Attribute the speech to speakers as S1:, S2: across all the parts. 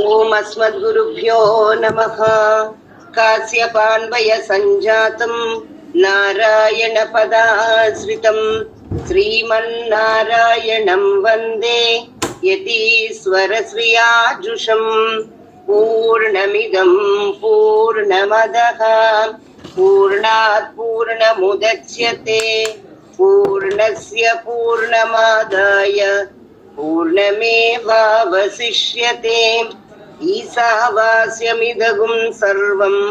S1: ஓம் அஸ்மத்குருப்யோ நமः. காஸ்யபான்வய சஞ்சாதம் நாராயண பதாஸ்ரிதம் ஸ்ரீமன்னாராயணம் வந்தே யதீஸ்வரஸ்ரீயாஜுஷம். பூர்ணமிதம் பூர்ணமதः பூர்ணாத் பூர்ணமுதச்யதே பூர்ணஸ்ய பூர்ணமாதாய பூர்ணமேவாவசிஷ்யதே. ஈசாவாஸ்யமிதகும் சர்வம்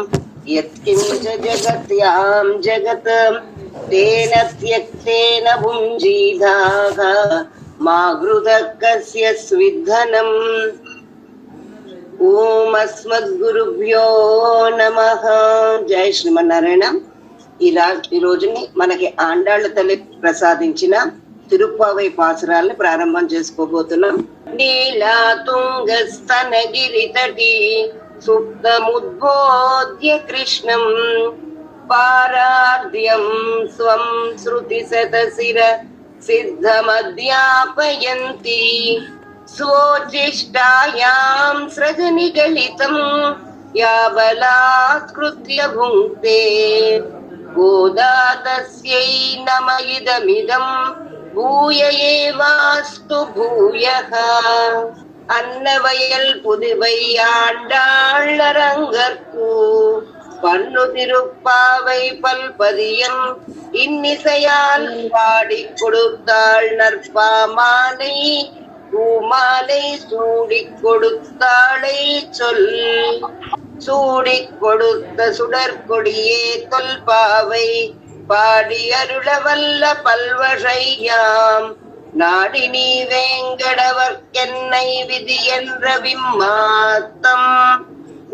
S1: யத்கிஞ்ச ஜகத்யாம் ஜகத் தேன த்யக்தேன புஞ்சீதாக மா க்ருதः கஸ்ய ஸ்வித்தனம். ஓம் அஸ்மத்குருభ్యో நமః. జై శ్రీమన్నారాయణ. ఈ రోజుని మనకి ఆండాళ్ళ తల్లి ప్రసాదించిన తిరుప్పావై పాసురాల్ని ప్రారంభం చేసుకోబోతున్నాం. నీలా తుంగస్తనగిరి తటి సుప్తముద్బోధ్య కృష్ణం పారార్ధ్యం స్వం శృతి శతశిర సిద్ధమధ్యాపయంతి స్వోచిష్టాయాం సృజనిగళితం యాబలాత్కృత్య భుంక్తే గోదా తస్యై నమ ఇదమిదం பூய ஏவாஸ்து பூயக. அன்னவயல் புதுவை ஆண்டாளரங்கற்கு பண்ணு திருப்பாவை பல்பதியம் இன்னிசையால் பாடி கொடுத்தாள் நற்பாமாலை பூமாலை சூடிக் கொடுத்தாளை சொல். சூடிக் கொடுத்த சுடற்கொடியே தொல்பாவை பாடி அருளவல்ல பல்வகையாம் நாடி நீ வேங்கடவர்க்கென்னை விதி என்ற விம்மாத்தம்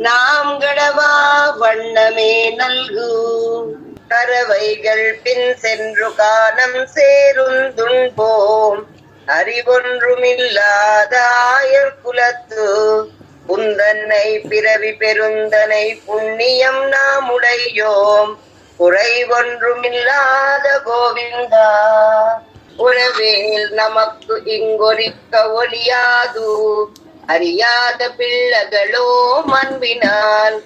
S1: நாம் கடவா வண்ணமே நல்கு. கரவைகள் பின் சென்று காலம் சேருந்துன்போம் அறிவொன்றுமில்லாதாயர் குலத்து புந்தன்னை பிறவி பெருந்தனை புண்ணியம் நாமுடையோம் குறை ஒன்றுமில்லாத கோவிந்தா. உறவேல் நமக்கு இங்கொலிக்க ஒளியாது அறியாத பிள்ளைகளோ மண்பினால்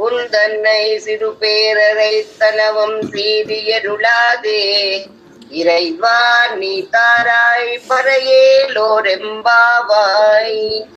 S1: உந்தன்னை சிறு பேரரை தனவும் சீரியருளாதே. இறைவா நீ தாராய் பறையேலோரெம்பாவாய்.